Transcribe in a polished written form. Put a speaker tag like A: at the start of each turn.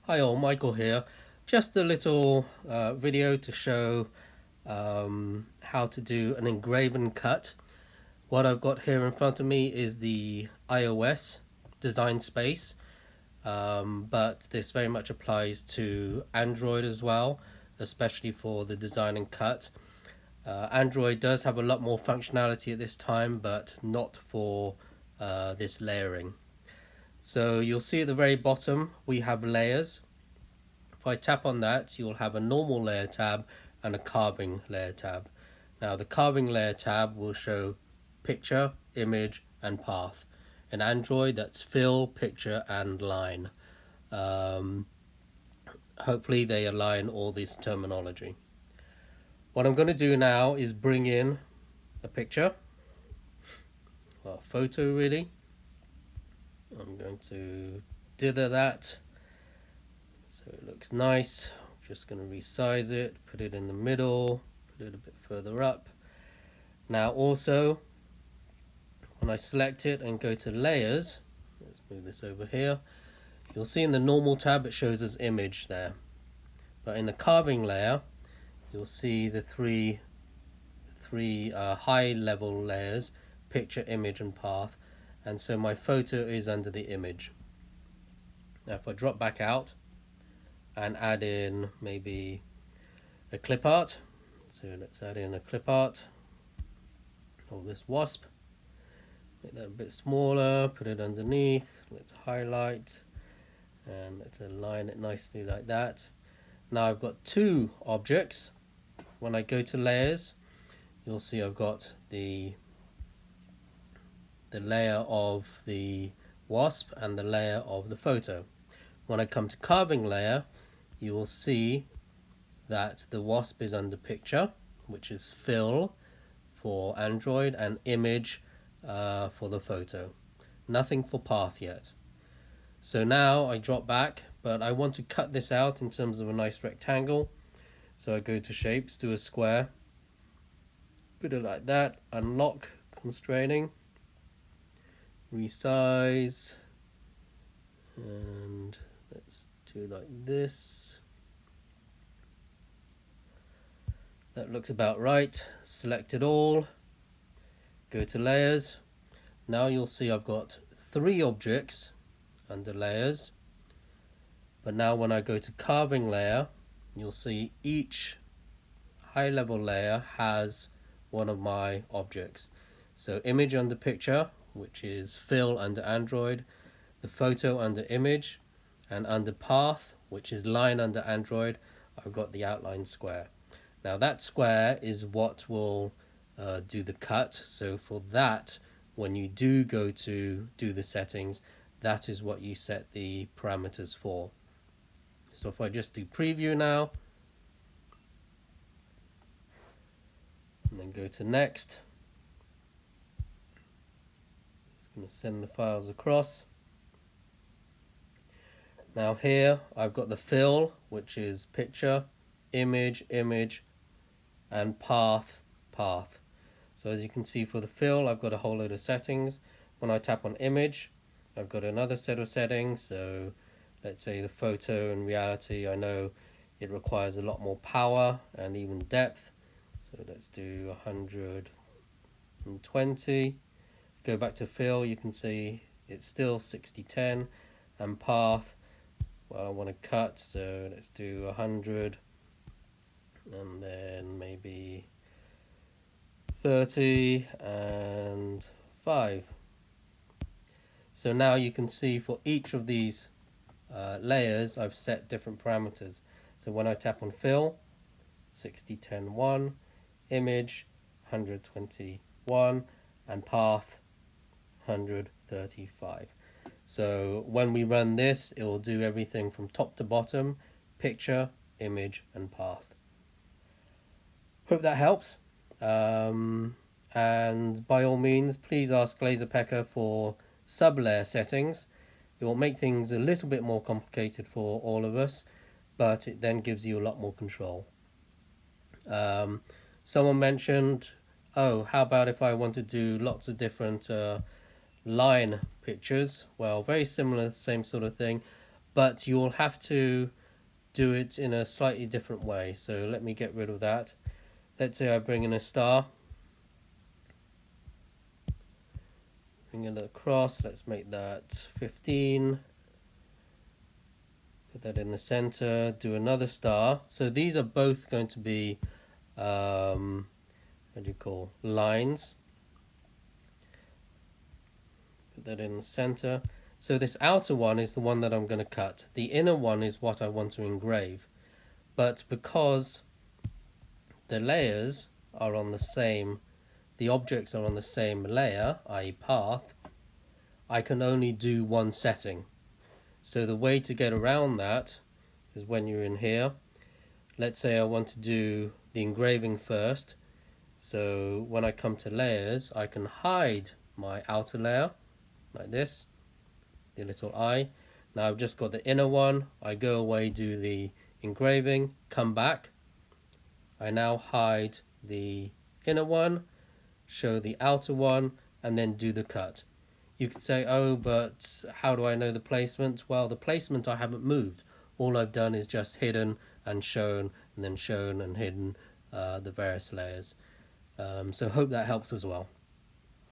A: Hi all, Michael here. Just a little video to show how to do an engraven cut. What I've got here in front of me is the iOS design space, but this very much applies to Android as well, especially for the design and cut. Android does have a lot more functionality at this time, but not for this layering. So you'll see at the very bottom we have layers. If I tap on that, you'll have a normal layer tab and a carving layer tab. Now the carving layer tab will show picture, image and path. In Android that's fill, picture and line. Hopefully they align all this terminology. What I'm going to do now is bring in a picture, well, a photo really. I'm going to dither that so it looks nice. I'm just going to resize it, put it in the middle, put it a bit further up. Now also, when I select it and go to layers, let's move this over here, you'll see in the normal tab it shows as image there. But in the carving layer, you'll see the three high level layers, picture, image and path. And so my photo is under the image. Now if I drop back out and add in maybe a clip art, so let's add in a clip art of this wasp, make that a bit smaller, put it underneath, let's highlight and let's align it nicely like that. Now I've got two objects. When I go to layers, you'll see I've got the layer of the wasp and the layer of the photo. When I come to carving layer, you will see that the wasp is under picture, which is fill for Android, and image for the photo. Nothing for path yet. So now I drop back, but I want to cut this out in terms of a nice rectangle. So I go to shapes, do a square, put it like that, unlock constraining, resize, and let's do like this. That looks about right. Select it all, go to layers. Now you'll see I've got three objects under layers, but now when I go to carving layer, you'll see each high level layer has one of my objects. So image under picture, which is fill under Android, the photo under image, and under path, which is line under Android, I've got the outline square. Now that square is what will do the cut. So for that, when you do go to do the settings, that is what you set the parameters for. So if I just do preview now, and then go to next, it's going to send the files across. Now here I've got the fill, which is picture, image, and path. So as you can see, for the fill I've got a whole load of settings. When I tap on image, I've got another set of settings. So let's say the photo, in reality I know it requires a lot more power and even depth, so let's do 120. Go back to fill, you can see it's still 60-10, and path, well, I want to cut, so let's do 100, and then maybe 30 and 5. So now you can see for each of these layers I've set different parameters. So when I tap on fill, 60-10-1, image 121, and path 135. So when we run this, it will do everything from top to bottom: picture, image and path. Hope that helps, and by all means please ask LaserPecker for sub-layer settings. It will make things a little bit more complicated for all of us, but it then gives you a lot more control. Someone mentioned, oh, how about if I want to do lots of different line pictures? Well, very similar, same sort of thing, but you'll have to do it in a slightly different way. So let me get rid of that. Let's say I bring in a star, bring it across, let's make that 15, put that in the center, do another star. So these are both going to be what do you call, lines. Put that in the center. So this outer one is the one that I'm going to cut. The inner one is what I want to engrave. But because the layers are on the same, the objects are on the same layer, i.e. path, I can only do one setting. So the way to get around that is when you're in here, let's say I want to do the engraving first. So when I come to layers, I can hide my outer layer like this, the little eye. Now I've just got the inner one. I go away, do the engraving, come back. I now hide the inner one, show the outer one, and then do the cut. You could say, oh, but how do I know the placement? Well, the placement I haven't moved. All I've done is just hidden and shown, and then shown and hidden the various layers. So hope that helps as well.